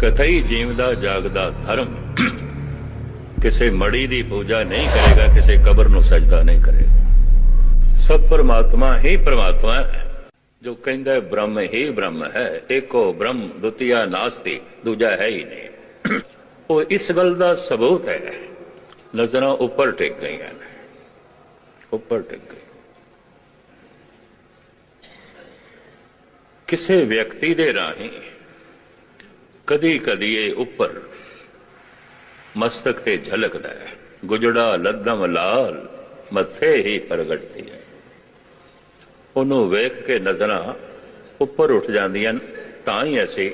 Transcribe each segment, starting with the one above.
ਕਥਈ ਜੀਵਦਾ ਜਾਗਦਾ ਧਰਮ ਕਿਸੇ ਮੜੀ ਦੀ ਪੂਜਾ ਨਹੀਂ ਕਰੇਗਾ, ਕਿਸੇ ਕਬਰ ਨੂੰ ਸਜਦਾ ਨਹੀਂ ਕਰੇਗਾ। ਸਭ ਪਰਮਾਤਮਾ ਹੀ ਪਰਮਾਤਮਾ ਹੈ। ਜੋ ਕਹਿੰਦਾ ਬ੍ਰਹਮ ਹੀ ਬ੍ਰਹਮ ਹੈ, ਏਕੋ ਬ੍ਰਹਮ ਦੁਤੀਆ ਨਾਸਤੀ, ਦੂਜਾ ਹੈ ਹੀ ਨਹੀਂ। ਉਹ ਇਸ ਗੱਲ ਦਾ ਸਬੂਤ ਹੈ। ਨਜ਼ਰਾਂ ਉੱਪਰ ਟਿਕ ਗਈਆਂ ਨੇ, ਉੱਪਰ ਟਿਕ ਗਈ। ਕਿਸੇ ਵਿਅਕਤੀ ਦੇ ਰਾਹੀਂ ਕਦੀ ਕਦੀ ਇਹ ਉੱਪਰ ਮਸਤਕ ਤੇ ਝਲਕਦਾ ਹੈ। ਗੁਜੜਾ ਲੱਦਮ ਲਾਲ ਮੱਥੇ ਹੀ ਪ੍ਰਗਟਦੀ ਹੈ। ਉਹਨੂੰ ਵੇਖ ਕੇ ਨਜ਼ਰਾਂ ਉੱਪਰ ਉੱਠ ਜਾਂਦੀਆਂ। ਤਾਂ ਹੀ ਅਸੀਂ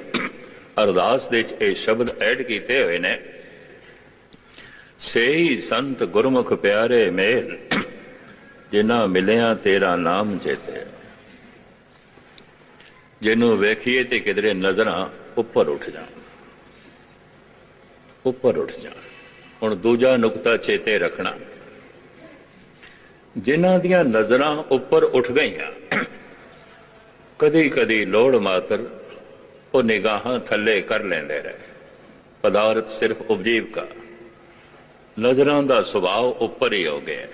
ਅਰਦਾਸ ਦੇ ਵਿੱਚ ਇਹ ਸ਼ਬਦ ਐਡ ਕੀਤੇ ਹੋਏ ਨੇ, ਸੇਈ ਸੰਤ ਗੁਰਮੁਖ ਪਿਆਰੇ ਮੇਲ, ਜਿਨ੍ਹਾਂ ਮਿਲਿਆ ਤੇਰਾ ਨਾਮ ਚੇਤੇ। ਜਿਹਨੂੰ ਵੇਖੀਏ ਤੇ ਕਿਧਰੇ ਨਜ਼ਰਾਂ ਉੱਪਰ ਉੱਠ ਜਾਣ, ਉੱਪਰ ਉੱਠ ਜਾਣ। ਹੁਣ ਦੂਜਾ ਨੁਕਤਾ ਚੇਤੇ ਰੱਖਣਾ, ਜਿਨ੍ਹਾਂ ਦੀਆਂ ਨਜ਼ਰਾਂ ਉੱਪਰ ਉੱਠ ਗਈਆਂ, ਕਦੀ ਕਦੀ ਲੋੜ ਮਾਤਰ ਉਹ ਨਿਗਾਹਾਂ ਥੱਲੇ ਕਰ ਲੈਂਦੇ ਰਹੇ। ਪਦਾਰਥ ਸਿਰਫ ਉਪਜੀਵਕਾ, ਨਜ਼ਰਾਂ ਦਾ ਸੁਭਾਅ ਉੱਪਰ ਹੀ ਹੋ ਗਿਆ।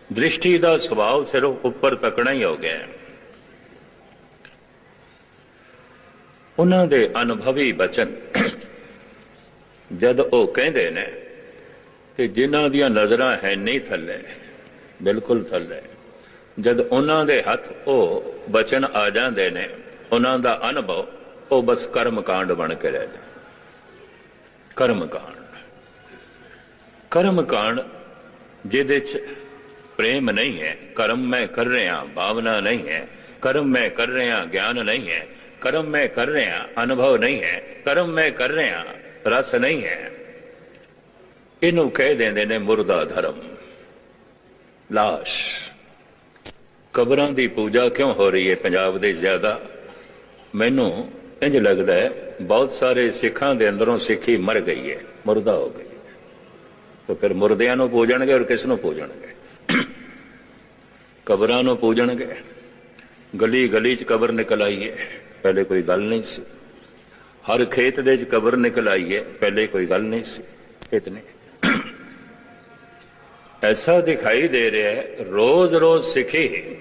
ਦ੍ਰਿਸ਼ਟੀ ਦਾ ਸੁਭਾਅ ਸਿਰਫ ਉੱਪਰ ਤੱਕਣਾ ਹੀ ਹੋ ਗਿਆ। ਉਹਨਾਂ ਦੇ ਅਨੁਭਵੀ ਬਚਨ ਜਦ ਉਹ ਕਹਿੰਦੇ ਨੇ ਕਿ ਜਿਨ੍ਹਾਂ ਦੀਆਂ ਨਜ਼ਰਾਂ ਹੈ ਨਹੀਂ ਥੱਲੇ, ਬਿਲਕੁਲ ਥੱਲੇ, ਜਦ ਉਹਨਾਂ ਦੇ ਹੱਥ ਉਹ ਬਚਨ ਆ ਜਾਂਦੇ ਨੇ, ਉਹਨਾਂ ਦਾ ਅਨੁਭਵ ਉਹ ਬਸ ਕਰਮ ਕਾਂਡ ਬਣ ਕੇ ਰਹਿ ਜਾਂਦਾ। ਕਰਮ ਕਾਂਡ, ਕਰਮ ਕਾਂਡ ਜਿਹਦੇ 'ਚ ਪ੍ਰੇਮ ਨਹੀਂ ਹੈ, ਕਰਮ ਮੈਂ ਕਰ ਰਿਹਾ ਭਾਵਨਾ ਨਹੀਂ ਹੈ, ਕਰਮ ਮੈਂ ਕਰ ਰਿਹਾ ਗਿਆਨ ਨਹੀਂ ਹੈ, ਕਰਮ ਮੈਂ ਕਰ ਰਿਹਾ ਅਨੁਭਵ ਨਹੀਂ ਹੈ, ਕਰਮ ਮੈਂ ਕਰ ਰਿਹਾ ਰਸ ਨਹੀਂ ਹੈ। ਇਹਨੂੰ ਕਹਿ ਦਿੰਦੇ ਨੇ ਮੁਰਦਾ ਧਰਮ, ਲਾਸ਼। ਕਬਰਾਂ ਦੀ ਪੂਜਾ ਕਿਉਂ ਹੋ ਰਹੀ ਹੈ ਪੰਜਾਬ ਦੇ ਜ਼ਿਆਦਾ? ਮੈਨੂੰ ਇੰਜ ਲੱਗਦਾ ਹੈ ਬਹੁਤ ਸਾਰੇ ਸਿੱਖਾਂ ਦੇ ਅੰਦਰੋਂ ਸਿੱਖੀ ਮਰ ਗਈ ਹੈ, ਮੁਰਦਾ ਹੋ ਗਈ। ਤਾਂ ਫਿਰ ਮੁਰਦਿਆਂ ਨੂੰ ਪੂਜਣਗੇ ਔਰ ਕਿਸ ਨੂੰ ਪੂਜਣਗੇ? ਕਬਰਾਂ ਨੂੰ ਪੂਜਣਗੇ। ਗਲੀ ਗਲੀ 'ਚ ਕਬਰ ਨਿਕਲ ਆਈ ਹੈ, ਪਹਿਲੇ ਕੋਈ ਗੱਲ ਨਹੀਂ ਸੀ। ਹਰ ਖੇਤ ਦੇ 'ਚ ਕਬਰ ਨਿਕਲ ਆਈ ਹੈ, ਪਹਿਲੇ ਕੋਈ ਗੱਲ ਨਹੀਂ ਸੀ। ਇਤਨੇ ਐਸਾ ਦਿਖਾਈ ਦੇ ਰਿਹਾ ਹੈ, ਰੋਜ਼ ਰੋਜ਼ ਸਿੱਖੀ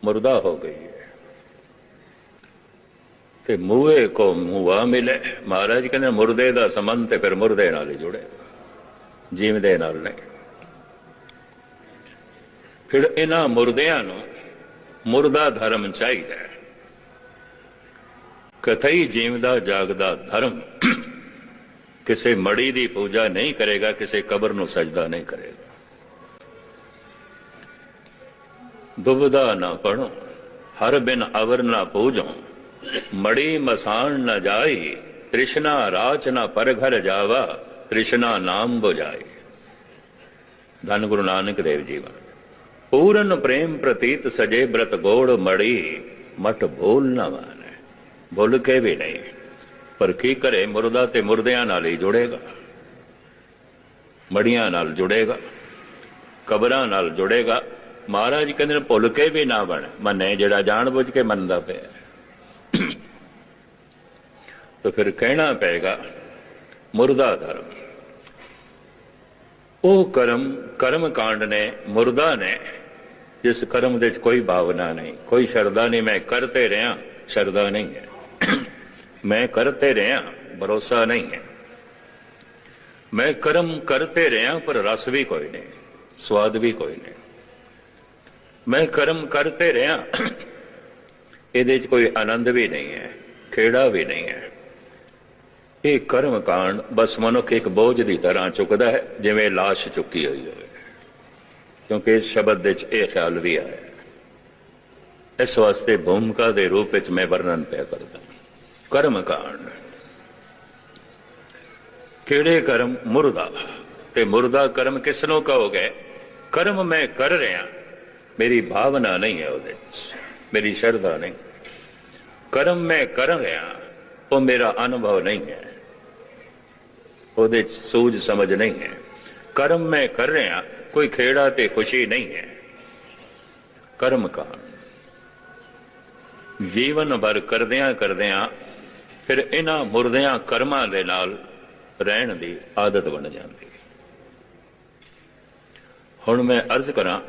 ਮੁਰਦਾ ਹੋ ਗਈ ਹੈ। ਤੇ ਮੂਹੇ ਕੋ ਮੂਆ ਮਿਲੇ। ਮਹਾਰਾਜ ਕਹਿੰਦੇ ਮੁਰਦੇ ਦਾ ਸੰਬੰਧ ਤੇ ਫਿਰ ਮੁਰਦੇ ਨਾਲ ਹੀ ਜੁੜੇ, ਜੀਵਦੇ ਨਾਲ ਨਹੀਂ। ਫਿਰ ਇਹਨਾਂ ਮੁਰਦਿਆਂ ਨੂੰ ਮੁਰਦਾ ਧਰਮ ਚਾਹੀਦਾ ਹੈ। ਕਥਈ ਜੀਵਦਾ ਜਾਗਦਾ ਧਰਮ ਕਿਸੇ ਮੜੀ ਦੀ ਪੂਜਾ ਨਹੀਂ ਕਰੇਗਾ, ਕਿਸੇ ਕਬਰ ਨੂੰ ਸਜਦਾ ਨਹੀਂ ਕਰੇਗਾ। ਦੁਬਦਾ ਨਾ ਪੜੋ ਹਰ ਬਿਨ ਅਵਰ ਨਾ ਪੂਜੋ, ਮੜੀ ਮਸਾਨ ਨਾ ਜਾਈ, ਤ੍ਰਿਸ਼ਨਾ ਰਾਚ ਨਾ ਪਰ ਘਰ ਜਾਵਾ, ਤ੍ਰਿਸ਼ਨਾ ਨਾਮ ਬੁਝਾਈ। ਧੰਨ ਗੁਰੂ ਨਾਨਕ ਦੇਵ ਜੀ। ਪੂਰਨ ਪ੍ਰੇਮ ਪ੍ਰਤੀਤ ਸਜੇ ਬ੍ਰਤ ਗੋੜ ਮੜੀ, ਮਟ ਭੂਲ ਨਾ ਮਾਨੇ। ਭੁੱਲ ਕੇ ਵੀ ਨਹੀਂ, ਪਰ ਕੀ ਕਰੇ, ਮੁਰਦਾ ਤੇ ਮੁਰਦਿਆਂ ਨਾਲ ਹੀ ਜੁੜੇਗਾ, ਮੜੀਆਂ ਨਾਲ ਜੁੜੇਗਾ, ਕਬਰਾਂ ਨਾਲ ਜੁੜੇਗਾ। ਮਹਾਰਾਜ ਕਹਿੰਦੇ ਨੇ ਭੁੱਲ ਕੇ ਵੀ ਨਾ ਮੰਨੇ, ਜਿਹੜਾ ਜਾਣ ਬੁੱਝ ਕੇ ਮੰਨਦਾ ਪਿਆ। ਤਾਂ ਫਿਰ ਕਹਿਣਾ ਪਏਗਾ ਮੁਰਦਾ ਧਰਮ। ਉਹ ਕਰਮ ਕਾਂਡ ਨੇ, ਮੁਰਦਾ ਨੇ, ਜਿਸ ਕਰਮ ਦੇ ਵਿੱਚ ਕੋਈ ਭਾਵਨਾ ਨਹੀਂ, ਕੋਈ ਸ਼ਰਧਾ ਨਹੀਂ। ਮੈਂ ਕਰਤੇ ਰਿਹਾ, ਸ਼ਰਧਾ ਨਹੀਂ ਹੈ। ਮੈਂ ਕਰਤੇ ਰਿਹਾ, ਭਰੋਸਾ ਨਹੀਂ ਹੈ। ਮੈਂ ਕਰਮ ਕਰਤੇ ਰਿਹਾ, ਪਰ ਰਸ ਵੀ ਕੋਈ ਨਹੀਂ, ਸਵਾਦ ਵੀ ਕੋਈ ਨਹੀਂ। ਮੈਂ ਕਰਮ ਕਰਤੇ ਰਿਹਾ, ਇਹਦੇ 'ਚ ਕੋਈ ਆਨੰਦ ਵੀ ਨਹੀਂ ਹੈ, ਖੇੜਾ ਵੀ ਨਹੀਂ ਹੈ। ਇਹ ਕਰਮ ਕਾਂਡ ਬਸ ਮਨੁੱਖ ਇੱਕ ਬੋਝ ਦੀ ਤਰ੍ਹਾਂ ਚੁੱਕਦਾ ਹੈ, ਜਿਵੇਂ ਲਾਸ਼ ਚੁੱਕੀ ਹੋਈ ਹੋਵੇ। ਕਿਉਂਕਿ ਇਸ ਸ਼ਬਦ ਦੇ 'ਚ ਇਹ ਖਿਆਲ ਵੀ ਆਇਆ। ਇਸ ਵਾਸਤੇ ਭੂਮਿਕਾ ਦੇ ਰੂਪ ਵਿੱਚ ਮੈਂ ਵਰਣਨ ਪਿਆ ਕਰਦਾ। ਕਰਮ ਕਾਂਡ ਕਿਹੜੇ ਕਰਮ? ਮੁਰਦਾ। ਤੇ ਮੁਰਦਾ ਕਰਮ ਕਿਸ ਨੂੰ ਕਹੋਗੇ? ਕਰਮ ਮੈਂ ਕਰ ਰਿਹਾ, ਮੇਰੀ ਭਾਵਨਾ ਨਹੀਂ ਹੈ ਉਹਦੇ 'ਚ, ਮੇਰੀ ਸ਼ਰਧਾ ਨਹੀਂ। ਕਰਮ ਮੈਂ ਕਰ ਰਿਹਾ, ਉਹ ਮੇਰਾ ਅਨੁਭਵ ਨਹੀਂ ਹੈ, ਉਹਦੇ 'ਚ ਸੂਝ ਸਮਝ ਨਹੀਂ ਹੈ। ਕਰਮ ਮੈਂ ਕਰ ਰਿਹਾ, ਕੋਈ ਖੇੜਾ ਤੇ ਖੁਸ਼ੀ ਨਹੀਂ ਹੈ। ਕਰਮ ਕਾਂਡ ਜੀਵਨ ਭਰ ਕਰਦਿਆਂ ਕਰਦਿਆਂ ਫਿਰ ਇਹਨਾਂ ਮੁਰਦਿਆਂ ਕਰਮਾਂ ਦੇ ਨਾਲ ਰਹਿਣ ਦੀ ਆਦਤ ਬਣ ਜਾਂਦੀ। ਹੁਣ ਮੈਂ ਅਰਜ਼ ਕਰਾਂ,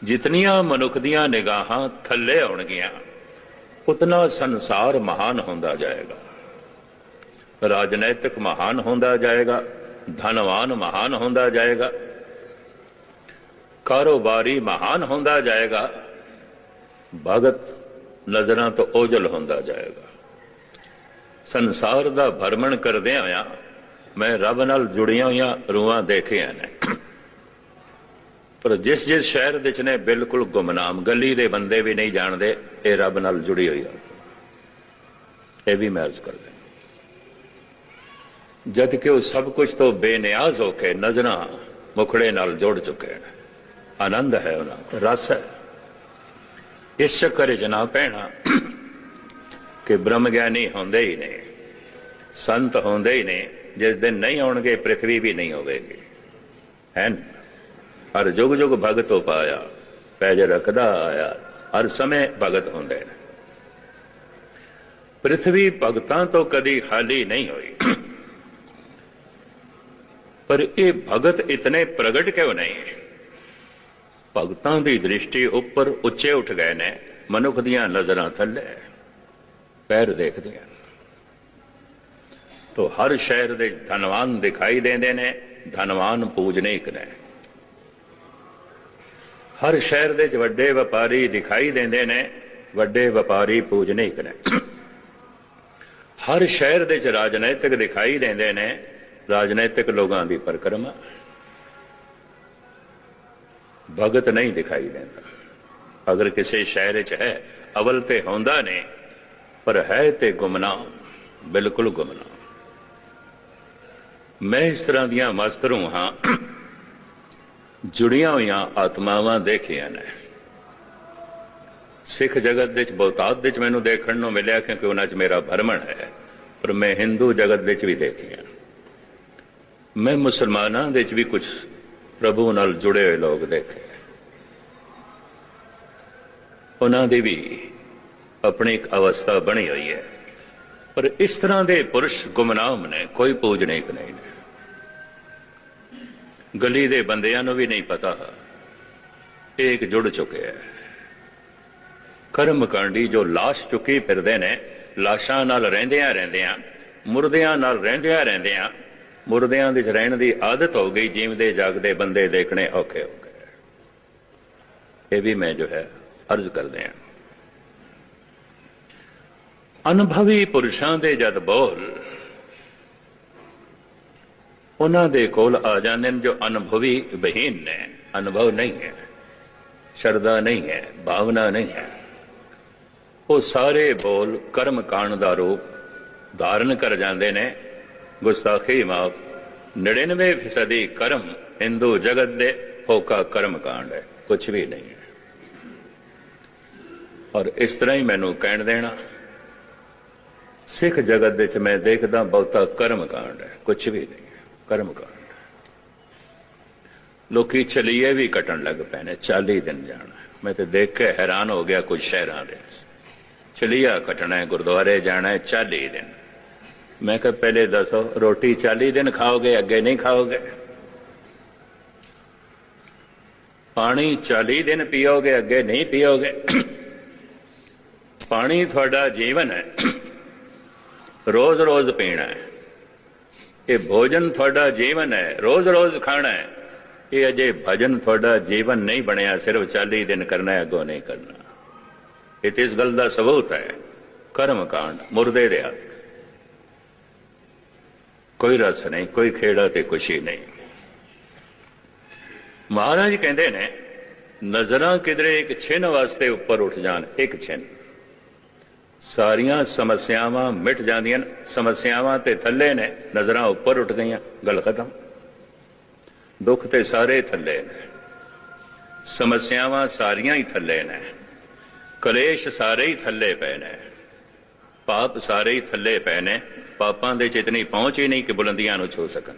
ਜਿਤਨੀਆਂ ਮਨੁੱਖ ਦੀਆਂ ਨਿਗਾਹਾਂ ਥੱਲੇ ਆਉਣਗੀਆਂ ਉਤਨਾ ਸੰਸਾਰ ਮਹਾਨ ਹੁੰਦਾ ਜਾਏਗਾ, ਰਾਜਨੈਤਿਕ ਮਹਾਨ ਹੁੰਦਾ ਜਾਏਗਾ, ਧਨਵਾਨ ਮਹਾਨ ਹੁੰਦਾ ਜਾਏਗਾ, ਕਾਰੋਬਾਰੀ ਮਹਾਨ ਹੁੰਦਾ ਜਾਏਗਾ, ਭਗਤ ਨਜ਼ਰਾਂ ਤੋਂ ਓਝਲ ਹੁੰਦਾ ਜਾਏਗਾ। ਸੰਸਾਰ ਦਾ ਭਰਮਣ ਕਰਦਿਆਂ ਹੋਇਆਂ ਮੈਂ ਰੱਬ ਨਾਲ ਜੁੜੀਆਂ ਹੋਈਆਂ ਰੂਹਾਂ ਦੇਖੀਆਂ ਨੇ, ਪਰ ਜਿਸ ਜਿਸ ਸ਼ਹਿਰ ਵਿੱਚ ਨੇ ਬਿਲਕੁਲ ਗੁਮਨਾਮ, ਗਲੀ ਦੇ ਬੰਦੇ ਵੀ ਨਹੀਂ ਜਾਣਦੇ ਇਹ ਰੱਬ ਨਾਲ ਜੁੜੀ ਹੋਈ ਆ। ਇਹ ਵੀ ਮੈਂ ਅਰਜ਼ ਕਰਦਾ, ਜਦ ਕਿ ਉਹ ਸਭ ਕੁਝ ਤੋਂ ਬੇਨਿਆਜ਼ ਹੋ ਕੇ ਨਜ਼ਰਾਂ ਮੁਖੜੇ ਨਾਲ ਜੁੜ ਚੁੱਕੇ ਨੇ। ਆਨੰਦ ਹੈ ਉਹਨਾਂ ਦਾ, ਰਸ ਹੈ। ਇਸ ਚੱਕਰ ਵਿੱਚ ਨਾ ਪੈਣਾ ਕਿ ਬ੍ਰਹਮ ਗਿਆਨੀ ਹੁੰਦੇ ਹੀ ਨੇ, ਸੰਤ ਹੁੰਦੇ ਹੀ ਨੇ, ਜਿਸ ਦਿਨ ਨਹੀਂ ਆਉਣਗੇ ਪ੍ਰਿਥਵੀ ਵੀ ਨਹੀਂ ਹੋਵੇਗੀ। ਹੈ ਹਰ ਜੁਗ ਜੁਗ ਭਗਤ ਹੋ ਪਾਇਆ, ਪੈਜ ਰੱਖਦਾ ਆਇਆ, ਹਰ ਸਮੇਂ ਭਗਤ ਹੁੰਦੇ ਨੇ। ਪ੍ਰਿਥਵੀ ਭਗਤਾਂ ਤੋਂ ਕਦੀ ਖਾਲੀ ਨਹੀਂ ਹੋਈ, ਪਰ ਇਹ ਭਗਤ ਇਤਨੇ ਪ੍ਰਗਟ ਕਿਉਂ ਨਹੀਂ? ਭਗਤਾਂ ਦੀ ਦ੍ਰਿਸ਼ਟੀ ਉੱਪਰ ਉੱਚੇ ਉੱਠ ਗਏ ਨੇ, ਮਨੁੱਖ ਦੀਆਂ ਨਜ਼ਰਾਂ ਥੱਲੇ, ਪੈਰ ਦੇਖਦੀਆਂ। ਤੋ ਹਰ ਸ਼ਹਿਰ ਦੇ ਧਨਵਾਨ ਦਿਖਾਈ ਦਿੰਦੇ ਨੇ, ਧਨਵਾਨ ਪੂਜਨੀਕ ਨੇ। ਹਰ ਸ਼ਹਿਰ ਦੇ ਵੱਡੇ ਵਪਾਰੀ ਦਿਖਾਈ ਦਿੰਦੇ ਨੇ, ਵੱਡੇ ਵਪਾਰੀ ਪੂਜਨੀਕ ਨੇ। ਹਰ ਸ਼ਹਿਰ ਦੇ ਰਾਜਨੀਤਿਕ ਦਿਖਾਈ ਦਿੰਦੇ ਨੇ, ਰਾਜਨੀਤਿਕ ਲੋਕਾਂ ਦੀ ਪਰਿਕਰਮਾ। ਭਗਤ ਨਹੀਂ ਦਿਖਾਈ ਦਿੰਦਾ। ਅਗਰ ਕਿਸੇ ਸ਼ਹਿਰ 'ਚ ਹੈ, ਅਵਲ ਤੇ ਹੁੰਦਾ ਨੇ, ਪਰ ਹੈ ਤੇ ਗੁਮਨਾਮ, ਬਿਲਕੁਲ ਗੁਮਨਾਮ। ਮੈਂ ਇਸ ਤਰ੍ਹਾਂ ਦੀਆਂ ਮਸਤ ਰੂਹਾਂ ਜੁੜੀਆਂ ਹੋਈਆਂ ਆਤਮਾਵਾਂ ਦੇਖੀਆਂ ਨੇ। ਸਿੱਖ ਜਗਤ ਵਿੱਚ ਬਹੁਤਾਤ ਵਿੱਚ ਮੈਨੂੰ ਦੇਖਣ ਨੂੰ ਮਿਲਿਆ, ਕਿਉਂਕਿ ਉਹਨਾਂ 'ਚ ਮੇਰਾ ਭਰਮਣ ਹੈ, ਪਰ ਮੈਂ ਹਿੰਦੂ ਜਗਤ ਵਿੱਚ ਵੀ ਦੇਖੀਆਂ। ਮੈਂ ਮੁਸਲਮਾਨਾਂ ਵਿੱਚ ਵੀ ਕੁਝ ਪ੍ਰਭੂ ਨਾਲ ਜੁੜੇ ਹੋਏ ਲੋਕ ਦੇਖੇ, ਉਹਨਾਂ ਦੀ ਵੀ ਆਪਣੀ ਇੱਕ ਅਵਸਥਾ ਬਣੀ ਹੋਈ ਹੈ, ਪਰ ਇਸ ਤਰ੍ਹਾਂ ਦੇ ਪੁਰਸ਼ ਗੁਮਨਾਮ ਨੇ, ਕੋਈ ਪੂਜਨੀਕ ਨਹੀਂ ਨੇ। ਗਲੀ ਦੇ ਬੰਦਿਆਂ ਨੂੰ ਵੀ ਨਹੀਂ ਪਤਾ ਇਹ ਇੱਕ ਜੁੜ ਚੁੱਕਿਆ ਹੈ। ਕਰਮ ਕਾਂਡੀ ਜੋ ਲਾਸ਼ ਚੁੱਕੀ ਫਿਰਦੇ ਨੇ, ਲਾਸ਼ਾਂ ਨਾਲ ਰਹਿੰਦਿਆਂ ਮੁਰਦਿਆਂ ਨਾਲ ਰਹਿੰਦਿਆਂ ਮੁਰਦਿਆਂ ਵਿੱਚ ਰਹਿਣ ਦੀ ਆਦਤ ਹੋ ਗਈ। ਜੀਵਦੇ ਜਾਗਦੇ ਬੰਦੇ ਦੇਖਣੇ ਔਖੇ ਹੋ ਗਏ। ਇਹ ਵੀ ਮੈਂ ਜੋ ਹੈ ਅਰਜ਼ ਕਰਦੇ ਹਾਂ। ਅਨੁਭਵੀ ਪੁਰਸ਼ਾਂ ਦੇ ਜਦ ਬੋਲ ਉਹਨਾਂ ਦੇ ਕੋਲ ਆ ਜਾਂਦੇ ਨੇ, ਜੋ ਅਨੁਭਵੀ ਬਹੀਨ ਨੇ, ਅਨੁਭਵ ਨਹੀਂ ਹੈ, ਸ਼ਰਧਾ ਨਹੀਂ ਹੈ, ਭਾਵਨਾ ਨਹੀਂ ਹੈ, ਉਹ ਸਾਰੇ ਬੋਲ ਕਰਮ ਕਾਂਡ ਦਾ ਰੂਪ ਧਾਰਨ ਕਰ ਜਾਂਦੇ ਨੇ। ਗੁਸਤਾਖੀ ਮਾਫ, 99% ਕਰਮ ਹਿੰਦੂ ਜਗਤ ਦੇ ਹੋਕਾ ਕਰਮ ਕਾਂਡ ਹੈ, ਕੁਛ ਵੀ ਨਹੀਂ ਹੈ। ਔਰ ਇਸ ਤਰ੍ਹਾਂ ਹੀ ਮੈਨੂੰ ਕਹਿਣ ਦੇਣਾ, ਸਿੱਖ ਜਗਤ ਦੇ ਵਿੱਚ ਮੈਂ ਦੇਖਦਾ ਬਹੁਤਾ ਕਰਮ ਕਾਂਡ ਹੈ, ਕੁਛ ਵੀ ਨਹੀਂ ਹੈ, ਕਰਮ ਕਾਂਡ। ਲੋਕੀ ਚਲੀਏ ਵੀ ਕੱਟਣ ਲੱਗ ਪਏ ਨੇ, 40 ਦਿਨ ਜਾਣਾ। ਮੈਂ ਤੇ ਦੇਖ ਕੇ ਹੈਰਾਨ ਹੋ ਗਿਆ, ਕੁਝ ਸ਼ਹਿਰਾਂ ਦੇ ਚਲੀਆ ਕੱਟਣਾ ਹੈ, ਗੁਰਦੁਆਰੇ ਜਾਣਾ ਹੈ 40 ਦਿਨ। ਮੈਂ ਕਿਹਾ ਪਹਿਲੇ ਦੱਸੋ, ਰੋਟੀ 40 ਦਿਨ ਖਾਓਗੇ, ਅੱਗੇ ਨਹੀਂ ਖਾਓਗੇ? ਪਾਣੀ 40 ਦਿਨ ਪੀਓਗੇ, ਅੱਗੇ ਨਹੀਂ ਪੀਓਗੇ? ਪਾਣੀ ਤੁਹਾਡਾ ਜੀਵਨ ਹੈ, ਰੋਜ਼ ਰੋਜ਼ ਪੀਣਾ ਹੈ। ਇਹ ਭੋਜਨ ਤੁਹਾਡਾ ਜੀਵਨ ਹੈ, ਰੋਜ਼ ਰੋਜ਼ ਖਾਣਾ ਹੈ। ਇਹ ਅਜੇ ਭਜਨ ਤੁਹਾਡਾ ਜੀਵਨ ਨਹੀਂ ਬਣਿਆ, ਸਿਰਫ 40 ਦਿਨ ਕਰਨਾ ਹੈ, ਅੱਗੋਂ ਨਹੀਂ ਕਰਨਾ। ਇਹ ਤੇ ਇਸ ਗੱਲ ਦਾ ਸਬੂਤ ਹੈ, ਕਰਮ ਕਾਂਡ ਮੁਰਦੇ ਦੇ ਹੱਥ। ਕੋਈ ਰਸ ਨਹੀਂ, ਕੋਈ ਖੇੜਾ ਤੇ ਖੁਸ਼ੀ ਨਹੀਂ। ਮਹਾਰਾਜ ਕਹਿੰਦੇ ਨੇ, ਨਜ਼ਰਾਂ ਕਿਧਰੇ ਇੱਕ ਛਿਨ ਵਾਸਤੇ ਉੱਪਰ ਉੱਠ ਜਾਣ, ਇੱਕ ਛਿਨ, ਸਾਰੀਆਂ ਸਮੱਸਿਆਵਾਂ ਮਿਟ ਜਾਂਦੀਆਂ। ਸਮੱਸਿਆਵਾਂ ਤੇ ਥੱਲੇ ਨੇ, ਨਜ਼ਰਾਂ ਉੱਪਰ ਉੱਠ ਗਈਆਂ, ਗੱਲ ਖਤਮ। ਦੁੱਖ ਤੇ ਸਾਰੇ ਥੱਲੇ ਨੇ, ਸਮੱਸਿਆਵਾਂ ਸਾਰੀਆਂ ਹੀ ਥੱਲੇ ਨੇ, ਕਲੇਸ਼ ਸਾਰੇ ਹੀ ਥੱਲੇ ਪਏ ਨੇ, ਪਾਪ ਸਾਰੇ ਹੀ ਥੱਲੇ ਪਏ ਨੇ। ਪਾਪਾਂ ਦੇ ਚ ਇਤਨੀ ਪਹੁੰਚ ਹੀ ਨਹੀਂ ਕਿ ਬੁਲੰਦੀਆਂ ਨੂੰ ਛੂ ਸਕਣ।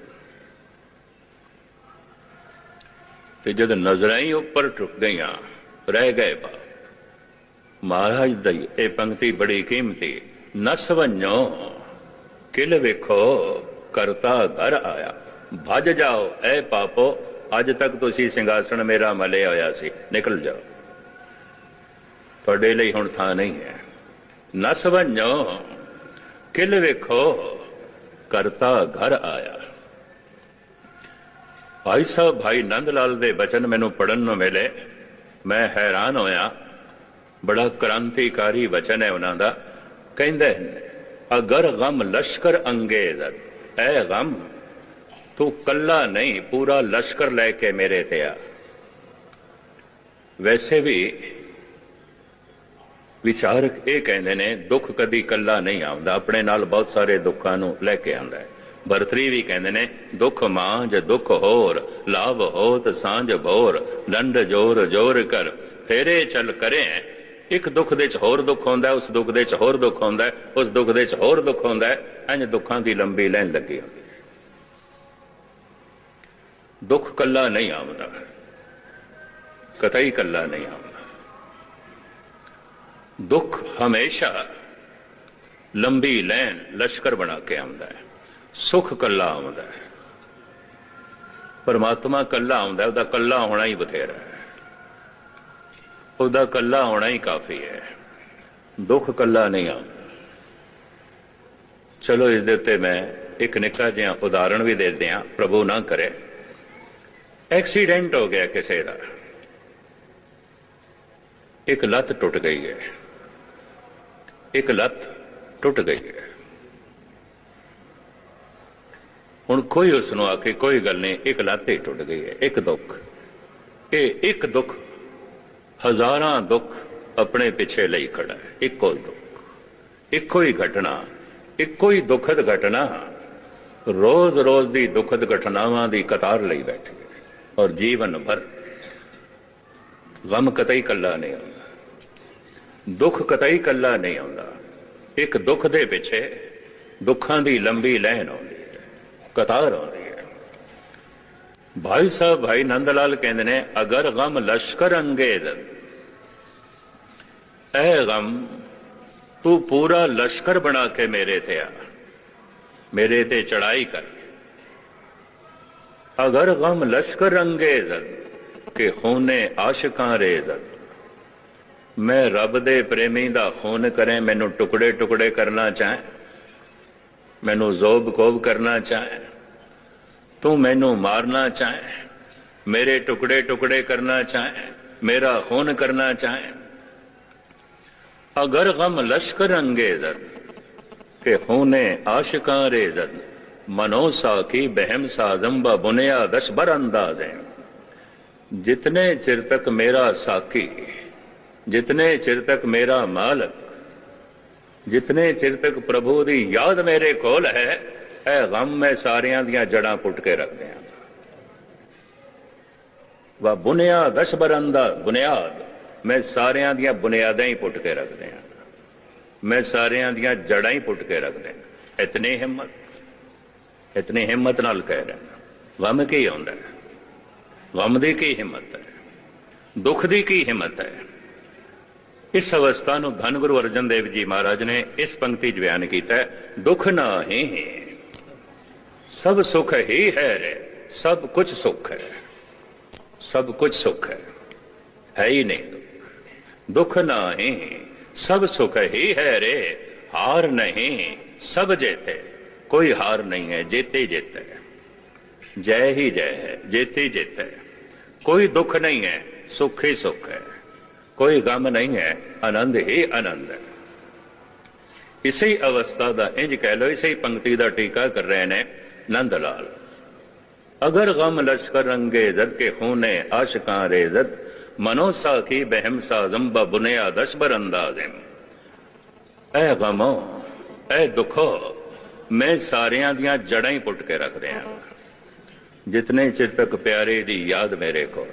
ਤੇ ਜਦ ਨਜ਼ਰਾਂ ਹੀ ਉੱਪਰ ਟੁੱਟ ਗਈਆਂ, ਰਹਿ ਗਏ ਪਾਪ। ਮਹਾਰਾਜ ਦੀ ਇਹ ਪੰਕਤੀ ਬੜੀ ਕੀਮਤੀ, ਨਸ ਵੰਜੋ ਕਿਲ ਵੇਖੋ ਕਰਤਾ ਘਰ ਆਇਆ। ਭੱਜ ਜਾਓ ਐ ਪਾਪੋ, ਅੱਜ ਤੱਕ ਤੁਸੀਂ ਸਿੰਘਾਸਣ ਮੇਰਾ ਮਲਿਆ ਹੋਇਆ ਸੀ, ਨਿਕਲ ਜਾਓ, ਤੁਹਾਡੇ ਲਈ ਹੁਣ ਥਾਂ ਨਹੀਂ ਹੈ। ਨਸ ਵੰਜੋ ਕਿਲ ਵੇਖੋ ਕਰਤਾ ਘਰ ਆਇਆ। ਭਾਈ ਸਾਹਿਬ ਭਾਈ ਨੰਦ ਲਾਲ ਦੇ ਬਚਨ ਮੈਨੂੰ ਪੜਨ ਨੂੰ ਮਿਲੇ, ਮੈਂ ਹੈਰਾਨ ਹੋਇਆ। ਬੜਾ ਕ੍ਰਾਂਤੀਕਾਰੀ ਵਚਨ ਹੈ ਉਹਨਾਂ ਦਾ। ਕਹਿੰਦੇ ਅਗਰ ਗਮ ਲਸ਼ਕਰ ਅੰਗੇਜ਼, ਐ ਗਮ ਤੂੰ ਕੱਲਾ ਨਹੀਂ, ਪੂਰਾ ਲਸ਼ਕਰ ਲੈ ਕੇ ਮੇਰੇ ਤੇ ਆ। ਵੈਸੇ ਵੀ ਵਿਚਾਰਕ ਇਹ ਕਹਿੰਦੇ ਨੇ ਦੁੱਖ ਕਦੀ ਕੱਲਾ ਨਹੀਂ ਆਉਂਦਾ, ਆਪਣੇ ਨਾਲ ਬਹੁਤ ਸਾਰੇ ਦੁੱਖਾਂ ਨੂੰ ਲੈ ਕੇ ਆਉਂਦਾ ਹੈ। ਭਰਤਰੀ ਵੀ ਕਹਿੰਦੇ ਨੇ ਦੁੱਖ ਮਾਂਝ ਦੁੱਖ ਹੋਰ, ਲਾਭ ਹੋਤ ਸਾਂਝ ਭੋਰ, ਡੰਡ ਜੋਰ ਜੋਰ ਕਰ ਫੇਰੇ ਚੱਲ ਕਰੇ। ਇੱਕ ਦੁੱਖ ਦੇ ਚ ਹੋਰ ਦੁੱਖ ਹੁੰਦਾ, ਉਸ ਦੁੱਖ ਦੇ ਚ ਹੋਰ ਦੁੱਖ ਹੁੰਦਾ, ਉਸ ਦੁੱਖ ਦੇ ਚ ਹੋਰ ਦੁੱਖ ਹੁੰਦਾ। ਇੰਝ ਦੁੱਖਾਂ ਦੀ ਲੰਬੀ ਲਾਈਨ ਲੱਗੀ ਹੁੰਦੀ। ਦੁੱਖ ਕੱਲਾ ਨਹੀਂ ਆਉਂਦਾ, ਕਤਈ ਕੱਲਾ ਨਹੀਂ ਆਉਂਦਾ। ਦੁੱਖ ਹਮੇਸ਼ਾ ਲੰਬੀ ਲਾਈਨ ਲਸ਼ਕਰ ਬਣਾ ਕੇ ਆਉਂਦਾ ਹੈ। ਸੁਖ ਕੱਲਾ ਆਉਂਦਾ ਹੈ, ਪਰਮਾਤਮਾ ਕੱਲਾ ਆਉਂਦਾ, ਉਹਦਾ ਕੱਲਾ ਹੋਣਾ ਹੀ ਬਥੇਰਾ ਹੈ, ਉਹਦਾ ਕੱਲਾ ਹੋਣਾ ਹੀ ਕਾਫੀ ਹੈ। ਦੁੱਖ ਕੱਲਾ ਨਹੀਂ ਆਉਂਦਾ। ਚਲੋ ਇਸ ਦੇ ਉੱਤੇ ਮੈਂ ਇੱਕ ਨਿੱਕਾ ਜਿਹਾ ਉਦਾਹਰਣ ਵੀ ਦੇ ਦਿਆਂ, ਪ੍ਰਭੂ ਨਾ ਕਰੇ। ਐਕਸੀਡੈਂਟ ਹੋ ਗਿਆ ਕਿਸੇ ਦਾ, ਇੱਕ ਲੱਤ ਟੁੱਟ ਗਈ ਹੈ, ਇੱਕ ਲੱਤ ਟੁੱਟ ਗਈ ਹੈ। ਹੁਣ ਕੋਈ ਉਸ ਨੂੰ ਆ ਕੇ ਕੋਈ ਗੱਲ ਨਹੀਂ, ਇੱਕ ਲੱਤ ਹੀ ਟੁੱਟ ਗਈ ਹੈ, ਇੱਕ ਦੁੱਖ। ਇਹ ਇੱਕ ਦੁੱਖ ਹਜ਼ਾਰਾਂ ਦੁੱਖ ਆਪਣੇ ਪਿੱਛੇ ਲਈ ਖੜਾ ਹੈ। ਇੱਕੋ ਦੁੱਖ, ਇੱਕੋ ਹੀ ਘਟਨਾ, ਇੱਕੋ ਹੀ ਦੁਖਦ ਘਟਨਾ ਰੋਜ਼ ਰੋਜ਼ ਦੀ ਦੁਖਦ ਘਟਨਾਵਾਂ ਦੀ ਕਤਾਰ ਲਈ ਬੈਠੀ ਹੈ। ਔਰ ਜੀਵਨ ਭਰ ਗਮ ਕਤਈ ਕੱਲਾ ਨਹੀਂ ਆਉਂਦਾ, ਦੁੱਖ ਕਤਈ ਕੱਲਾ ਨਹੀਂ ਆਉਂਦਾ। ਇੱਕ ਦੁੱਖ ਦੇ ਪਿੱਛੇ ਦੁੱਖਾਂ ਦੀ ਲੰਬੀ ਲਾਈਨ ਆਉਂਦੀ ਹੈ, ਕਤਾਰ ਆਉਂਦੀ ਹੈ। ਭਾਈ ਸਾਹਿਬ ਭਾਈ ਨੰਦ ਲਾਲ ਕਹਿੰਦੇ ਨੇ ਅਗਰ ਗਮ ਲਸ਼ਕਰ ਅੰਗੇਜ਼, ਐ ਗਮ ਤੂੰ ਪੂਰਾ ਲਸ਼ਕਰ ਬਣਾ ਕੇ ਮੇਰੇ ਤੇ ਆ, ਮੇਰੇ ਤੇ ਚੜਾਈ ਕਰ। ਅਗਰ ਗਮ ਲਸ਼ਕਰ ਅੰਗੇਜ਼ ਕਿ ਖੂਨੇ ਆਸ਼ਿਕਾਂ ਰੇਜ਼, ਮੈਂ ਰੱਬ ਦੇ ਪ੍ਰੇਮੀ ਦਾ ਖੂਨ ਕਰੇ, ਮੈਨੂੰ ਟੁਕੜੇ ਟੁਕੜੇ ਕਰਨਾ ਚਾਹੇ, ਮੈਨੂੰ ਜ਼ੋਬ ਕੋਬ ਕਰਨਾ ਚਾਹੇ, ਤੂੰ ਮੈਨੂੰ ਮਾਰਨਾ ਚਾਹੇ, ਮੇਰੇ ਟੁਕੜੇ ਟੁਕੜੇ ਕਰਨਾ ਚਾਹੇ, ਮੇਰਾ ਖੂਨ ਕਰਨਾ ਚਾਹੇ। अगर गम लश्कर अंगेज़ के खूने आशिकां रेज़द, मनोसा की बहम साजम ब बुनियादश बर अंदाज है। जितने चिर तक मेरा साकी, जितने चिर तक मेरा मालक, जितने चिर तक प्रभु दी याद मेरे कोल है, ए गम मैं सारियां दियां जड़ां पुट के रख दियां। व बुनियादश बर अंदाज, बुनियाद मैं सारियां दियां बुनियादां ही पुट के रख दियां, मैं सारियां दियां जड़ां ही पुट के रख दियां। इतनी हिम्मत नाल कह रहा। गम की आउंदा है, गम दी की हिम्मत है, दुख दी की हिम्मत है। इस अवस्था नूं धन गुरु अर्जन देव जी महाराज ने इस पंक्ति च बयान किया है, दुख ना ही सब सुख ही है रे, सब कुछ सुख है, सब कुछ सुख है ही नहीं दुख। दुख नहीं सब सुख ही है रे, हार नहीं सब जेते, कोई हार नहीं है, जेते ही जेते है, जय ही जय है, जेते ही जेते है। कोई दुख नहीं है, सुख ही सुख है, कोई गम नहीं है, आनंद ही आनंद है। इसी अवस्था का इंज कह लो, इसी पंक्ति का टीका कर रहे हैं नंद लाल। अगर गम लश्कर अंगेज़द के खूने आशिकां रेज़द, मनोसा की बहम साजम ब बुनियादश बर अंदाज़िम। ऐ गमो ऐ दुखो मैं सारियां दियां जड़ां ही पुट के रख दियां। जितने चिर तक प्यारे दी याद मेरे को,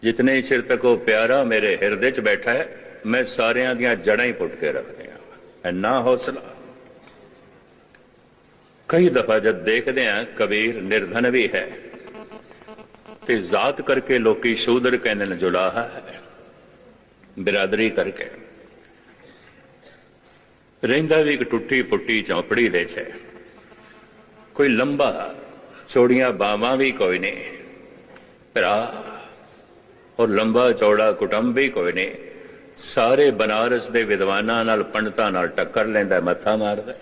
जितने चिर तक वो प्यारा मेरे हृदय च बैठा है, मैं सारियां दियां जड़ां ही पुट के रख दियां। इन्ना हौसला। कई दफा जब देखते हैं कबीर निर्धन भी है ते जात करके लोकी शूदर कहने ने जुलाहा है, बिरादरी करके ਰਹਿੰਦਾ ਵੀ ਇੱਕ ਟੁੱਟੀ ਪੁੱਟੀ ਝੌਂਪੜੀ ਦੇ 'ਚ ਹੈ। ਕੋਈ ਲੰਬਾ ਚੌੜੀਆਂ ਬਾਵਾਂ ਵੀ ਕੋਈ ਨਹੀਂ ਭਰਾ, ਔਰ ਲੰਬਾ ਚੌੜਾ ਕੁਟੁੰਬ ਵੀ ਕੋਈ ਨਹੀਂ। ਸਾਰੇ ਬਨਾਰਸ ਦੇ ਵਿਦਵਾਨਾਂ ਨਾਲ, ਪੰਡਤਾਂ ਨਾਲ ਟੱਕਰ ਲੈਂਦਾ, ਮੱਥਾ ਮਾਰਦਾ।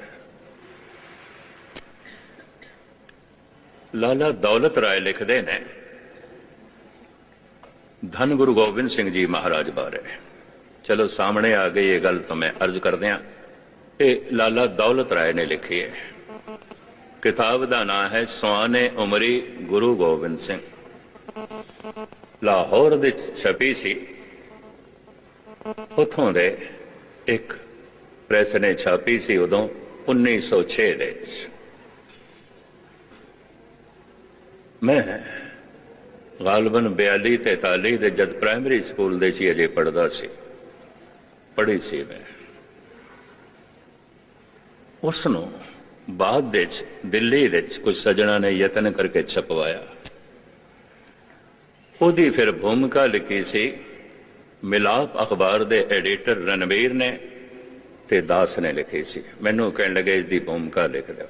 ਲਾਲਾ ਦੌਲਤ ਰਾਏ ਲਿਖਦੇ ਨੇ ਧੰਨ ਗੁਰੂ ਗੋਬਿੰਦ ਸਿੰਘ ਜੀ ਮਹਾਰਾਜ ਬਾਰੇ। ਚਲੋ ਸਾਹਮਣੇ ਆ ਗਈ ਇਹ ਗੱਲ, ਤਾਂ ਮੈਂ ਅਰਜ਼ ਕਰਦਿਆਂ, ਇਹ ਲਾਲਾ ਦੌਲਤ ਰਾਏ ਨੇ ਲਿਖੀ ਹੈ। ਕਿਤਾਬ ਦਾ ਨਾਮ ਹੈ ਸੁਆਨੇ ਉਮਰੀ ਗੁਰੂ ਗੋਬਿੰਦ ਸਿੰਘ। ਲਾਹੌਰ ਦੇ ਛਪੀ ਸੀ, ਉਥੋਂ ਦੇ ਇੱਕ ਪ੍ਰੈਸ ਨੇ ਛਾਪੀ ਸੀ ਉਦੋਂ 1906 ਦੇ ਵਿੱਚ। ਮੈਂ ਗਾਲਬਨ 42-43 ਦੇ ਜਦ ਪ੍ਰਾਇਮਰੀ ਸਕੂਲ ਦੇ ਚ ਅਜੇ ਪੜ੍ਹਦਾ ਸੀ, ਪੜ੍ਹੀ ਸੀ ਮੈਂ। ਉਸ ਨੂੰ ਬਾਅਦ ਦੇ ਚ ਦਿੱਲੀ ਦੇ ਚ ਕੁਝ ਸੱਜਣਾ ਨੇ ਯਤਨ ਕਰਕੇ ਛਪਵਾਇਆ। ਉਹਦੀ ਫਿਰ ਭੂਮਿਕਾ ਲਿਖੀ ਸੀ ਮਿਲਾਪ ਅਖਬਾਰ ਦੇ ਐਡੀਟਰ ਰਣਵੀਰ ਨੇ ਤੇ ਦਾਸ ਨੇ ਲਿਖੀ ਸੀ। ਮੈਨੂੰ ਕਹਿਣ ਲੱਗੇ ਇਸ ਦੀ ਭੂਮਿਕਾ ਲਿਖ ਦਿਓ।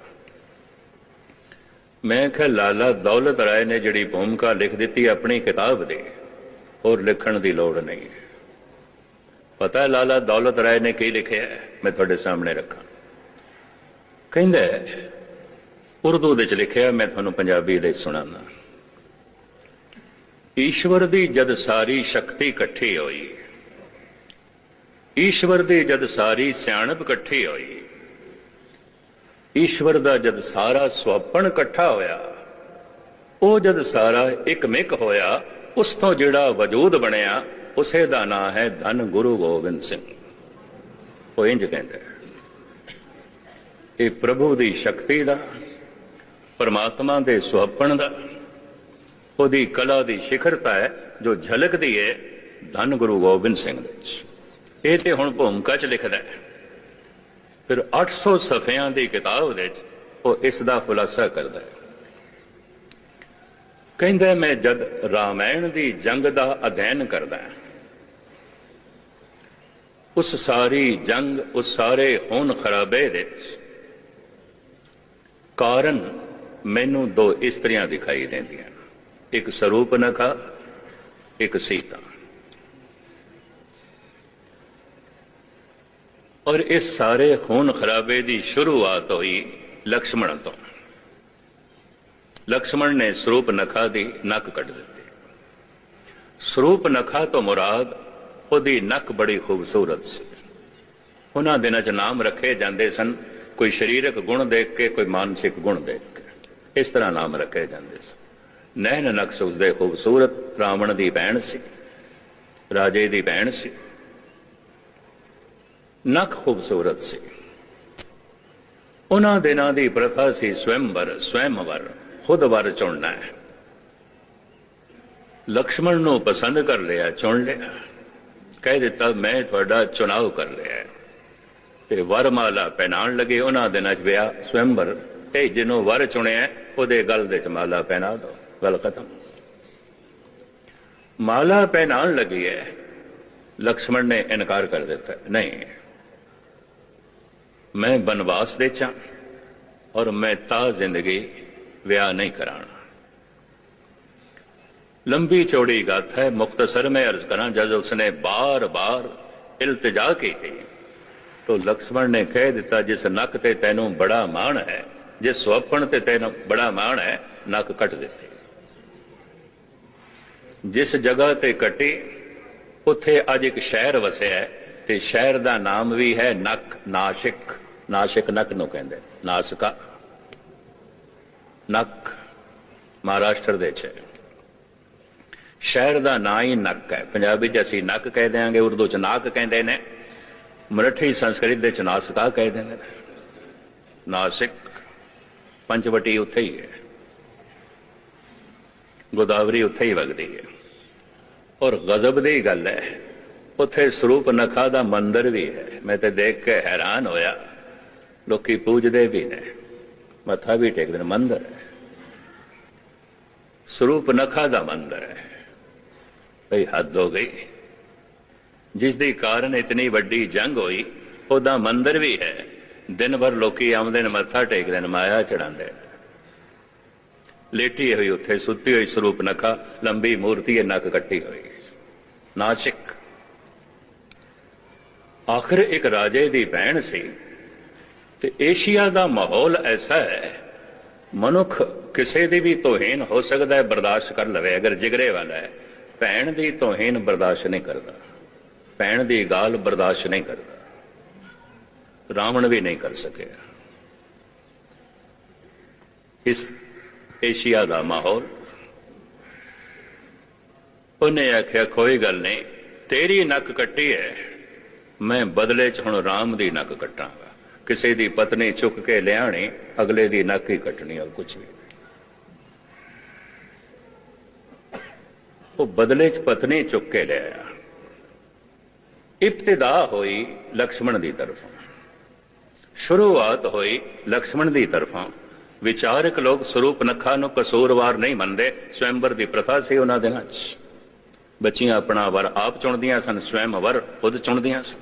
ਮੈਂ ਕਿਹਾ ਲਾਲਾ ਦੌਲਤ ਰਾਏ ਨੇ ਜਿਹੜੀ ਭੂਮਿਕਾ ਲਿਖ ਦਿੱਤੀ ਆਪਣੀ ਕਿਤਾਬ ਦੀ, ਹੋਰ ਲਿਖਣ ਦੀ ਲੋੜ ਨਹੀਂ ਹੈ। ਪਤਾ ਹੈ ਲਾਲਾ ਦੌਲਤ ਰਾਏ ਨੇ ਕੀ ਲਿਖਿਆ? ਮੈਂ ਤੁਹਾਡੇ ਸਾਹਮਣੇ ਰੱਖਾਂ। ਕਹਿੰਦਾ ਉਰਦੂ ਦੇ ਚ ਲਿਖਿਆ, ਮੈਂ ਤੁਹਾਨੂੰ ਪੰਜਾਬੀ ਦੇ ਸੁਣਾਉਣਾ। ਈਸ਼ਵਰ ਦੀ ਜਦ ਸਾਰੀ ਸ਼ਕਤੀ ਇਕੱਠੀ ਹੋਈ, ਈਸ਼ਵਰ ਦੀ ਜਦ ਸਾਰੀ ਸਿਆਣਪ ਇਕੱਠੀ ਹੋਈ, ਈਸ਼ਵਰ ਦਾ ਜਦ ਸਾਰਾ ਸੁਹੱਪਣ ਇਕੱਠਾ ਹੋਇਆ, ਉਹ ਜਦ ਸਾਰਾ ਇੱਕ ਮਿਕ ਹੋਇਆ, ਉਸ ਤੋਂ ਜਿਹੜਾ ਵਜੂਦ ਬਣਿਆ ਉਸੇ ਦਾ ਨਾਂ ਹੈ ਧੰਨ ਗੁਰੂ ਗੋਬਿੰਦ ਸਿੰਘ। ਉਹ ਇੰਜ ਕਹਿੰਦਾ, ਇਹ ਪ੍ਰਭੂ ਦੀ ਸ਼ਕਤੀ ਦਾ, ਪਰਮਾਤਮਾ ਦੇ ਸੁਹੱਪਣ ਦਾ, ਉਹਦੀ ਕਲਾ ਦੀ ਸਿਖਰਤਾ ਹੈ ਜੋ ਝਲਕਦੀ ਹੈ ਧੰਨ ਗੁਰੂ ਗੋਬਿੰਦ ਸਿੰਘ ਦੇ ਵਿੱਚ। ਇਹ ਤੇ ਹੁਣ ਭੂਮਿਕਾ ਚ ਲਿਖਦਾ ਹੈ। ਫਿਰ 800 ਸਫ਼ਿਆਂ ਦੀ ਕਿਤਾਬ ਦੇ ਵਿੱਚ ਉਹ ਇਸ ਦਾ ਖੁਲਾਸਾ ਕਰਦਾ ਹੈ। ਕਹਿੰਦਾ ਮੈਂ ਜਦ ਰਾਮਾਇਣ ਦੀ ਜੰਗ ਦਾ ਅਧਿਐਨ ਕਰਦਾ, ਉਸ ਸਾਰੀ ਜੰਗ, ਉਸ ਸਾਰੇ ਖੂਨ ਖਰਾਬੇ ਦੇ ਕਾਰਨ ਮੈਨੂੰ ਦੋ ਇਸਤਰੀਆਂ ਦਿਖਾਈ ਦਿੰਦੀਆਂ, ਇੱਕ ਸਰੂਪਨਖਾ, ਇੱਕ ਸੀਤਾ। ਔਰ ਇਸ ਸਾਰੇ ਖੂਨ ਖਰਾਬੇ ਦੀ ਸ਼ੁਰੂਆਤ ਹੋਈ ਲਕਸ਼ਮਣ ਤੋਂ। ਲਕਸ਼ਮਣ ਨੇ ਸਰੂਪਨਖਾ ਦੀ ਨੱਕ ਕੱਢ ਦਿੱਤੀ। ਸਰੂਪਨਖਾ ਤੋਂ ਮੁਰਾਦ ਉਹਦੀ ਨੱਕ ਬੜੀ ਖੂਬਸੂਰਤ ਸੀ। ਉਹਨਾਂ ਦਿਨਾਂ 'ਚ ਨਾਮ ਰੱਖੇ ਜਾਂਦੇ ਸਨ, ਕੋਈ ਸਰੀਰਕ ਗੁਣ ਦੇਖ ਕੇ, ਕੋਈ ਮਾਨਸਿਕ ਗੁਣ ਦੇਖ ਕੇ, ਇਸ ਤਰ੍ਹਾਂ ਨਾਮ ਰੱਖੇ ਜਾਂਦੇ ਸਨ। ਨੈਣ ਨਕਸ਼ ਉਸਦੇ ਖੂਬਸੂਰਤ, ਰਾਵਣ ਦੀ ਭੈਣ ਸੀ, ਰਾਜੇ ਦੀ ਭੈਣ ਸੀ, ਨੱਕ ਖੂਬਸੂਰਤ ਸੀ। ਉਹਨਾਂ ਦਿਨਾਂ ਦੀ ਪ੍ਰਥਾ ਸੀ ਸਵੈਮਵਰ, ਖੁਦ ਵਰ ਚੁਣਨਾ ਹੈ। ਲਕਸ਼ਮਣ ਨੂੰ ਪਸੰਦ ਕਰ ਲਿਆ, ਚੁਣ ਲਿਆ, ਕਹਿ ਦਿੱਤਾ ਮੈਂ ਤੁਹਾਡਾ ਚੁਣਾਵ ਕਰ ਲਿਆ, ਤੇ ਵਰਮਾਲਾ ਪਹਿਨਾਉਣ ਲੱਗੇ। ਉਹਨਾਂ ਦਿਨਾਂ 'ਚ ਵਿਆਹ ਸਵੈਮਵਰ, ਇਹ ਜਿਹਨੂੰ ਵਰ ਚੁਣਿਆ ਉਹਦੇ ਗਲ ਦੇ 'ਚ ਮਾਲਾ ਪਹਿਨਾ ਦੋ, ਗੱਲ ਖਤਮ। ਮਾਲਾ ਪਹਿਨਾਉਣ ਲੱਗੀ ਹੈ, ਲਕਸ਼ਮਣ ਨੇ ਇਨਕਾਰ ਕਰ ਦਿੱਤਾ, ਨਹੀਂ ਮੈਂ ਬਨਵਾਸ ਦੇ ਚਾਂ ਔਰ ਮੈਂ ਤਾਂ ਜ਼ਿੰਦਗੀ ਵਿਆਹ ਨਹੀਂ ਕਰਾਣਾ। ਲੰਬੀ ਚੌੜੀ ਗੱਲ ਹੈ, ਮੁਖਤਸਰ ਮੈਂ अर्ज करा। जब उसने बार बार इल्तिजा की थी तो लक्ष्मण ने कह दिता जिस नक ते तैनू बड़ा माण है, जिस सुहपण ते तैनू बड़ा माण है, नक कट देती। जिस जगह ते कटी उत्थे अज एक शहर वसिया है, ते शहर का नाम भी है नक, नासिक। नासिक नक नूं कहंदे, नासका नक महाराष्ट्र दे च शहर का ना ही नक है। पंजाबी च असीं नक कह देंगे, उर्दू च नाक कहते हैं, मराठी संस्कृत दे च नासका कह देंगे। नासिक पंचवटी उत्थे ही है, गोदावरी उत्थे ही वगदी है। और गजब की गल है, उत्थे सरੂਪਨਖਾ का मंदिर भी है। मैं तो देख के हैरान होया, लोकी पूजते भी ने, मत्था भी टेकते हैं, मंदिर है, सरੂਪਨਖਾ का मंदिर है। भाई हद हो गई, जिसके कारण इतनी वड्डी जंग हुई ਉਹਦਾ ਮੰਦਿਰ ਵੀ ਹੈ। ਦਿਨ ਭਰ ਲੋਕੀ ਆਉਂਦੇ ਨੇ, ਮੱਥਾ ਟੇਕਦੇ ਨੇ, ਮਾਇਆ ਚੜਾਉਂਦੇ ਨੇ। ਲੇਟੀ ਹੋਈ ਉੱਥੇ ਸੁੱਤੀ ਹੋਈ ਸਰੂਪ ਨਖਾ, ਲੰਬੀ ਮੂਰਤੀ ਹੈ, ਨੱਕ ਕੱਟੀ ਹੋਈ, ਨਾਸਿਕ। ਆਖਰ ਇੱਕ ਰਾਜੇ ਦੀ ਭੈਣ ਸੀ। ਤੇ ਏਸ਼ੀਆ ਦਾ ਮਾਹੌਲ ਐਸਾ ਹੈ, ਮਨੁੱਖ ਕਿਸੇ ਦੀ ਵੀ ਤੋਹੀਨ ਹੋ ਸਕਦਾ ਹੈ, ਬਰਦਾਸ਼ਤ ਕਰ ਲਵੇ ਅਗਰ ਜਿਗਰੇ ਵਾਲਾ ਹੈ। ਭੈਣ ਦੀ ਤੋਹੀਨ ਬਰਦਾਸ਼ਤ ਨਹੀਂ ਕਰਦਾ, ਭੈਣ ਦੀ ਗਾਲ ਬਰਦਾਸ਼ਤ ਨਹੀਂ ਕਰਦਾ। ਰਾਵਣ ਵੀ ਨਹੀਂ ਕਰ ਸਕਿਆ। ਇਸ ਏਸ਼ੀਆ ਦਾ ਮਾਹੌਲ। ਉਹਨੇ ਆਖਿਆ ਕੋਈ ਗੱਲ ਨਹੀਂ, ਤੇਰੀ ਨੱਕ ਕੱਟੀ ਹੈ, ਮੈਂ ਬਦਲੇ 'ਚ ਹੁਣ ਰਾਮ ਦੀ ਨੱਕ ਕੱਟਾਂਗਾ। ਕਿਸੇ ਦੀ ਪਤਨੀ ਚੁੱਕ ਕੇ ਲਿਆਣੀ, ਅਗਲੇ ਦੀ ਨੱਕ ਹੀ ਕੱਟਣੀ, ਔਰ ਕੁਛ ਵੀ। ਉਹ ਬਦਲੇ 'ਚ ਪਤਨੀ ਚੁੱਕ ਕੇ ਲਿਆਇਆ। ਇਬਤਦਾ ਹੋਈ ਲਕਸ਼ਮਣ ਦੀ ਤਰਫੋਂ, ਸ਼ੁਰੂਆਤ ਹੋਈ ਲਕਸ਼ਮਣ ਦੀ ਤਰਫੋਂ। ਵਿਚਾਰਕ ਲੋਕ ਸਰੂਪ ਨਖਾ ਨੂੰ ਕਸੂਰਵਾਰ ਨਹੀਂ ਮੰਨਦੇ। ਸਵੈੰਬਰ ਦੀ ਪ੍ਰਥਾ ਸੀ ਉਹਨਾਂ ਦਿਨਾਂ 'ਚ। ਬੱਚੀਆਂ ਆਪਣਾ ਵਰ ਆਪ ਚੁਣਦੀਆਂ ਸਨ, ਸਵੈਮ ਵਰ ਖੁਦ ਚੁਣਦੀਆਂ ਸਨ।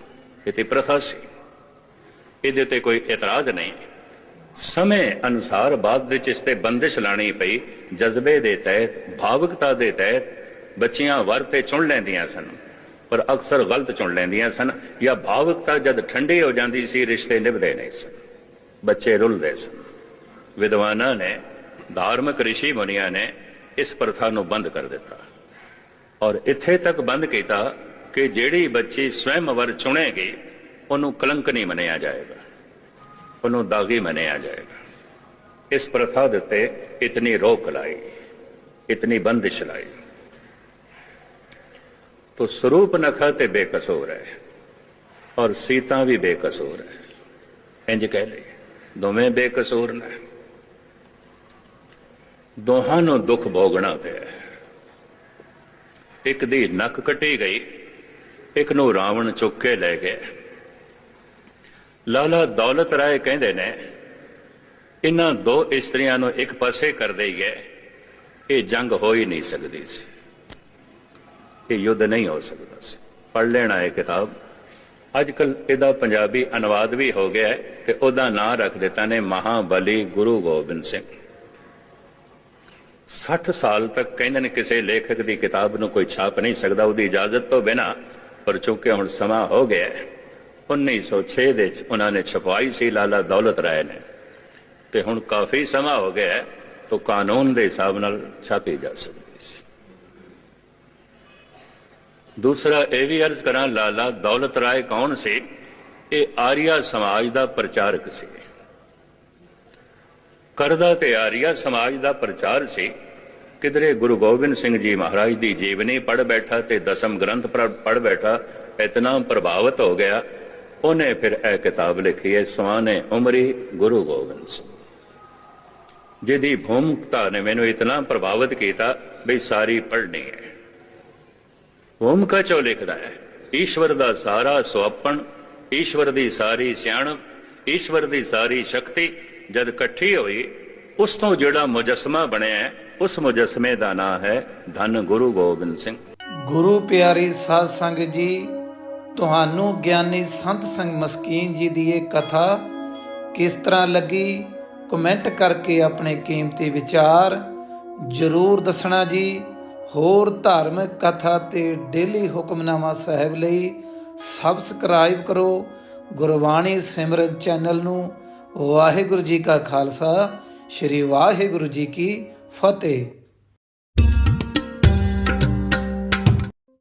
ਇਹ ਤੇ ਪ੍ਰਥਾ ਸੀ, ਇਹਦੇ ਤੇ ਕੋਈ ਇਤਰਾਜ਼ ਨਹੀਂ। ਸਮੇਂ ਅਨੁਸਾਰ ਬਾਅਦ ਵਿੱਚ ਇਸ ਤੇ ਬੰਦਿਸ਼ ਲਾਣੀ ਪਈ। ਜਜ਼ਬੇ ਦੇ ਤਹਿਤ, ਭਾਵੁਕਤਾ ਦੇ ਤਹਿਤ ਬੱਚੀਆਂ ਵਰ ਤੇ ਚੁਣ ਲੈਂਦੀਆਂ ਸਨ, ਪਰ ਅਕਸਰ ਗਲਤ ਚੁਣ ਲੈਂਦੀਆਂ ਸਨ। ਜਾਂ ਭਾਵੁਕਤਾ ਜਦ ਠੰਡੀ ਹੋ ਜਾਂਦੀ ਸੀ, ਰਿਸ਼ਤੇ ਨਿਭਦੇ ਨਹੀਂ ਸਨ, ਬੱਚੇ ਰੁਲਦੇ ਸਨ। ਵਿਦਵਾਨਾਂ ਨੇ, ਧਾਰਮਿਕ ਰਿਸ਼ੀ ਮੁਨੀਆਂ ਨੇ ਇਸ ਪ੍ਰਥਾ ਨੂੰ ਬੰਦ ਕਰ ਦਿੱਤਾ, ਔਰ ਇੱਥੇ ਤੱਕ ਬੰਦ ਕੀਤਾ ਕਿ ਜਿਹੜੀ ਬੱਚੀ ਸਵੈਮ ਵਰ ਚੁਣੇਗੀ ਉਹਨੂੰ ਕਲੰਕ ਨਹੀਂ ਮੰਨਿਆ ਜਾਏਗਾ, ਉਹਨੂੰ ਦਾਗੀ ਮੰਨਿਆ ਜਾਏਗਾ। ਇਸ ਪ੍ਰਥਾ ਦੇ ਉੱਤੇ ਇਤਨੀ ਰੋਕ ਲਾਈ, ਇਤਨੀ ਬੰਦਿਸ਼ ਲਾਈ। तो स्वरूप नखा ते बेकसूर है और सीता भी बेकसूर है। इंज कह ले, दोवें बेकसूर ने, दोहां नूं दुख भोगना पिया। एक दी नक कटी गई, एक नूं रावण चुक के ले गए। लाला दौलत राय कहंदे ने, इन्हां दो इस्त्रियां नूं एक पासे कर देईए, ये जंग हो ही नहीं सकती सी, ये युद्ध नहीं हो सकता सी। पढ़ लेना है किताब। अजकल इहदा पंजाबी अनुवाद भी हो गया है, ते उहदा नां रख दिता ने महाबली गुरु गोबिंद सिंह। 60 साल तक कहंदे ने किसी लेखक की किताब नूं कोई छाप नहीं सकता उसकी इजाजत तो बिना, पर चूंकि हुण समा हो गया 1906 दे उन्होंने छपवाई सी लाला दौलत राय ने, ते हुण काफ़ी समा हो गया तो कानून के हिसाब नाल छापी जा सकती। दूसरा यह भी अर्ज करा, लाला दौलत राय कौन से? ये आर्या समाज का प्रचारक से, करदा ते आर्या समाज का प्रचार से। किधरे गुरु गोबिंद सिंह जी महाराज की जीवनी पढ़ बैठा ते दसम ग्रंथ पढ़ बैठा, इतना प्रभावित हो गया, उन्हें फिर यह किताब लिखी है सुहाने उमरी गुरु गोबिंद सिंह, जिहदी भूमिकता ने मैनू इतना प्रभावित किया भी सारी पढ़नी है। भूमिका चो लिखदा है, ईश्वर दा सारा सुअपण, ईश्वर दी सारी सियाणप, ईश्वर दी सारी शक्ति जद इकट्ठी हुई, उस तो जिहड़ा मुजस्मा बनिया है, उस मुजस्मे दा नाम है धन गुरु गोबिंद सिंह। गुरु प्यारी साध संगत जी, तुहानू ज्ञानी संत संग मस्कीन जी दी ये कथा किस तरह लगी, कमेंट करके अपने कीमती विचार जरूर दसना जी। होर धार्मिक कथा ते डेली हुक्मनामा साहिब लई सबसक्राइब करो गुरबाणी सिमरन चैनल नू। वाहिगुरू जी का खालसा, श्री वाहिगुरू जी की फतेह।